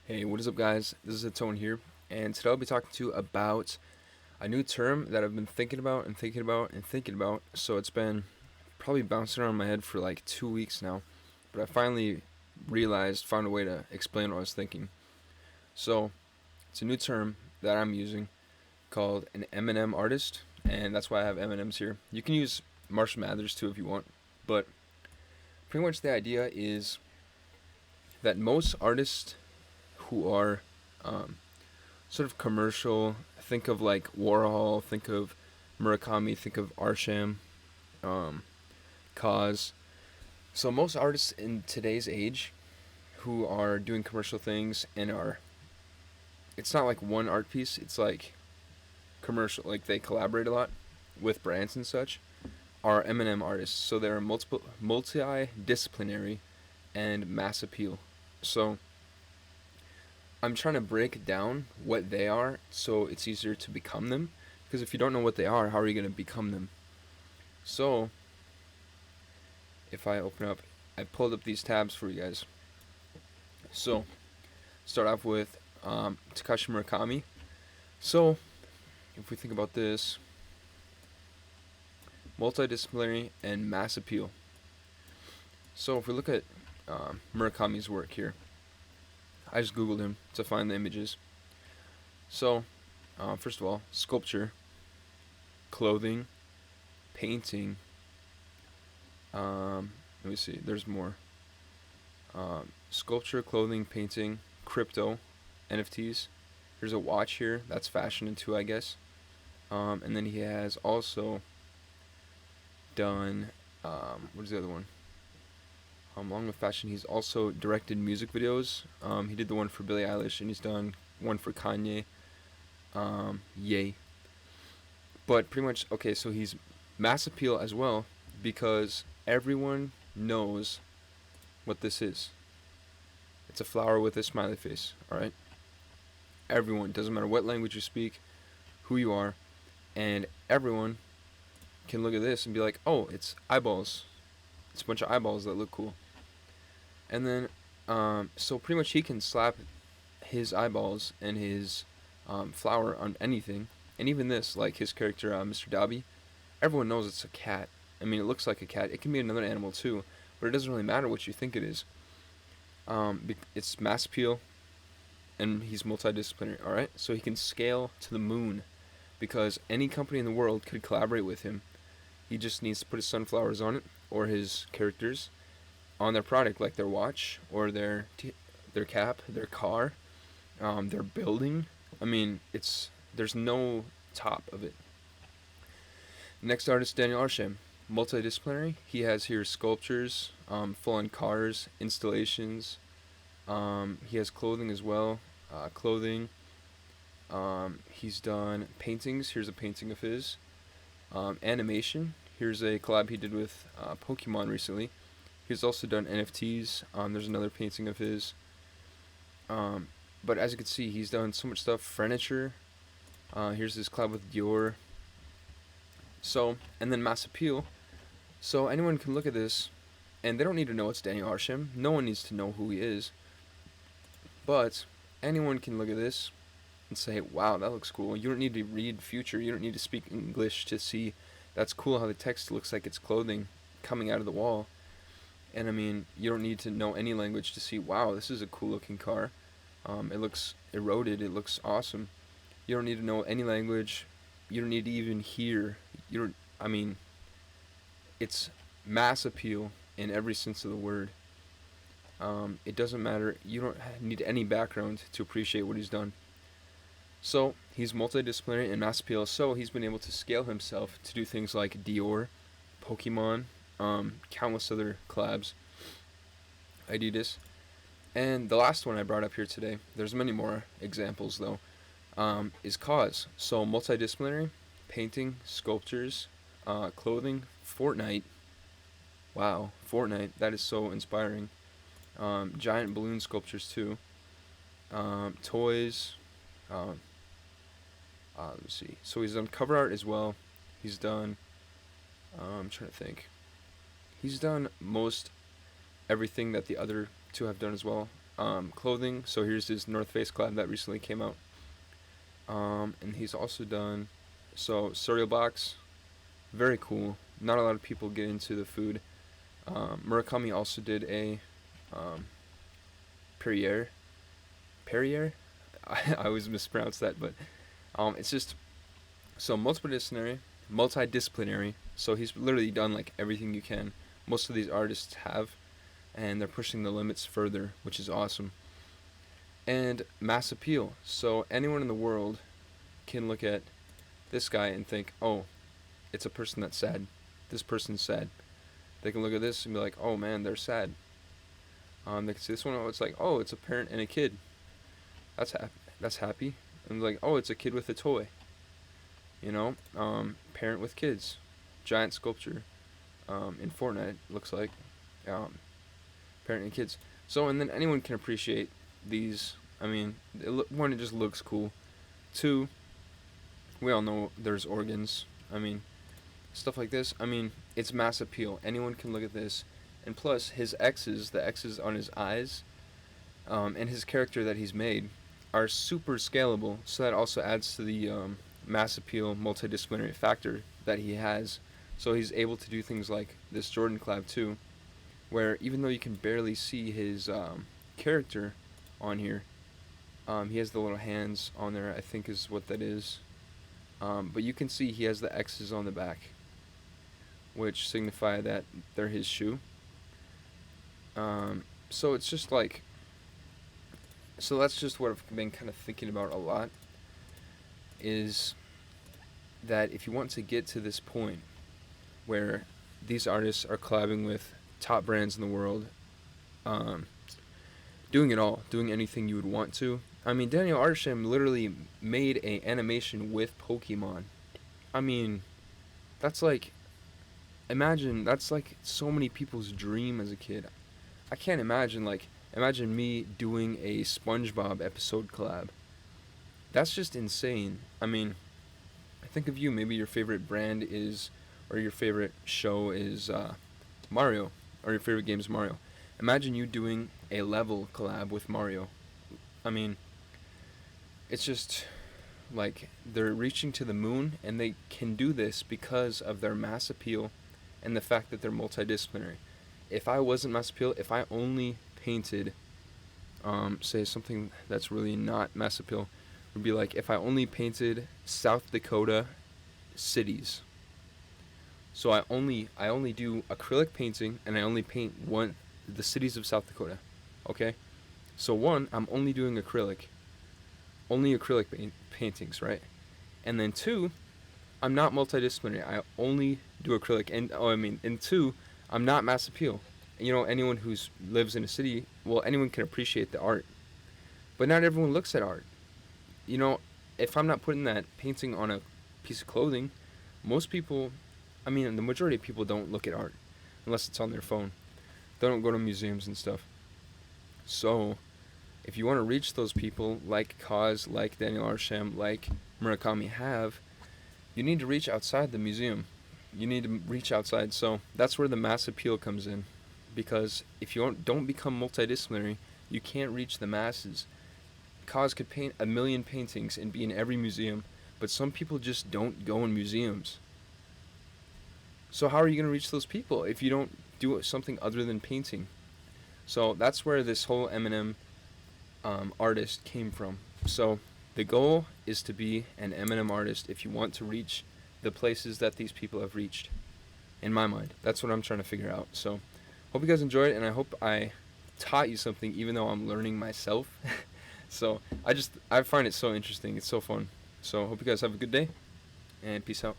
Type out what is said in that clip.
Hey, what is up, guys? This is Tone here, and today I'll be talking to you about a new term that I've been thinking about and thinking about and thinking about. So it's been probably bouncing around my head for like 2 weeks now, but I finally found a way to explain what I was thinking. So it's a new term that I'm using called an M&M artist, and that's why I have M&Ms here. You can use Marshall Mathers too if you want, but pretty much the idea is that most artists who are sort of commercial. Think of like Warhol, think of Murakami, think of Arsham, um, Cause. So most artists in today's age who are doing commercial things and it's not like one art piece, it's like commercial, like they collaborate a lot with brands and such, are M&M artists. So they're multidisciplinary and mass appeal. So I'm trying to break down what they are so it's easier to become them. Because if you don't know what they are, how are you going to become them? So, if I open up, I pulled up these tabs for you guys. So, start off with Takashi Murakami. So, if we think about this, multidisciplinary and mass appeal. So, if we look at Murakami's work here, I just googled him to find the images. So, first of all, sculpture, clothing, painting. Let me see. There's more. Sculpture, clothing, painting, crypto, NFTs. There's a watch here. That's fashion too, I guess. And then he has also done. What is the other one? Along with fashion, he's also directed music videos. He did the one for Billie Eilish, and he's done one for Kanye. Yay. But pretty much, okay, so he's mass appeal as well because everyone knows what this is. It's a flower with a smiley face, alright? Everyone, doesn't matter what language you speak, who you are, and everyone can look at this and be like, oh, it's eyeballs. It's a bunch of eyeballs that look cool. And then, so pretty much he can slap his eyeballs and his flower on anything. And even this, like his character, Mr. Dobby, everyone knows it's a cat. I mean, it looks like a cat. It can be another animal too, but it doesn't really matter what you think it is. It's mass appeal, and he's multidisciplinary, alright? So he can scale to the moon, because any company in the world could collaborate with him. He just needs to put his sunflowers on it, or his characters, on their product, like their watch, or their cap, their car, their building. I mean, there's no top of it. Next artist, Daniel Arsham, multidisciplinary. He has here sculptures, full-on cars, installations. He has clothing as well. He's done paintings. Here's a painting of his. Animation. Here's a collab he did with Pokemon recently. He's also done NFTs. There's another painting of his. But as you can see, he's done so much stuff. Furniture. Here's his collab with Dior. So, and then mass appeal. So anyone can look at this, and they don't need to know it's Daniel Arsham. No one needs to know who he is. But anyone can look at this and say, wow, that looks cool. You don't need to read Future. You don't need to speak English to see that's cool how the text looks like it's clothing coming out of the wall. And I mean, you don't need to know any language to see, wow, this is a cool looking car. It looks eroded. It looks awesome. You don't need to know any language. You don't need to even hear. It's mass appeal in every sense of the word. It doesn't matter. You don't need any background to appreciate what he's done. So he's multidisciplinary and mass appeal. So he's been able to scale himself to do things like Dior, Pokemon, countless other collabs, Adidas. And the last one I brought up here today, there's many more examples though, is Cause. So multidisciplinary, painting, sculptures, clothing, Fortnite. Wow, Fortnite, that is so inspiring. Giant balloon sculptures too. Toys. Let me see. So he's done cover art as well. He's done. I'm trying to think. He's done most everything that the other two have done as well. clothing. So here's his North Face collab that recently came out. And he's also done cereal box, very cool. Not a lot of people get into the food. Murakami also did a Perrier. Perrier? I always mispronounce that, but it's just multidisciplinary. So he's literally done like everything you can. Most of these artists have, and they're pushing the limits further, which is awesome. And mass appeal. So anyone in the world can look at this guy and think, oh, it's a person that's sad. This person's sad. They can look at this and be like, oh man, they're sad. They can see this one, oh, it's like, oh, it's a parent and a kid. That's happy. That's happy. And like, oh, it's a kid with a toy. You know, parent with kids. Giant sculpture. In Fortnite, looks like. Parent and kids. So, and then anyone can appreciate these. I mean, one, it just looks cool. Two, we all know there's organs. I mean, stuff like this. I mean, it's mass appeal. Anyone can look at this. And plus, his X's, the X's on his eyes, and his character that he's made are super scalable. So that also adds to the mass appeal, multidisciplinary factor that he has. So he's able to do things like this Jordan collab too, where even though you can barely see his character on here, he has the little hands on there, I think is what that is. But you can see he has the X's on the back, which signify that they're his shoe. So it's just like, so that's just what I've been kind of thinking about a lot, is that if you want to get to this point where these artists are collabing with top brands in the world, doing it all, doing anything you would want to. I mean, Daniel Arsham literally made an animation with Pokemon. I mean, that's like, imagine, that's like so many people's dream as a kid. I can't imagine me doing a SpongeBob episode collab. That's just insane. I mean, think of you, maybe your favorite brand is, or your favorite show is Mario, or your favorite game is Mario. Imagine you doing a level collab with Mario. I mean, it's just like they're reaching to the moon, and they can do this because of their mass appeal and the fact that they're multidisciplinary. If I wasn't mass appeal, if I only painted, say something that's really not mass appeal, would be like if I only painted South Dakota cities. So I only do acrylic painting, and I only paint the cities of South Dakota. Okay? So one, I'm only doing acrylic. Only acrylic paintings, right? And then two, I'm not multidisciplinary. I only do acrylic. And two, I'm not mass appeal. You know, anyone who lives in a city, well, anyone can appreciate the art. But not everyone looks at art. You know, if I'm not putting that painting on a piece of clothing, most people, I mean, the majority of people don't look at art unless it's on their phone. They don't go to museums and stuff. So, if you want to reach those people like Kaz, like Daniel Arsham, like Murakami have, you need to reach outside the museum. You need to reach outside. So that's where the mass appeal comes in. Because if you don't become multidisciplinary, you can't reach the masses. Kaz could paint 1 million paintings and be in every museum, but some people just don't go in museums. So how are you going to reach those people if you don't do something other than painting? So that's where this whole M&M artist came from. So the goal is to be an M&M artist if you want to reach the places that these people have reached. In my mind, that's what I'm trying to figure out. So hope you guys enjoyed it, and I hope I taught you something, even though I'm learning myself. So I find it so interesting. It's so fun. So hope you guys have a good day, and peace out.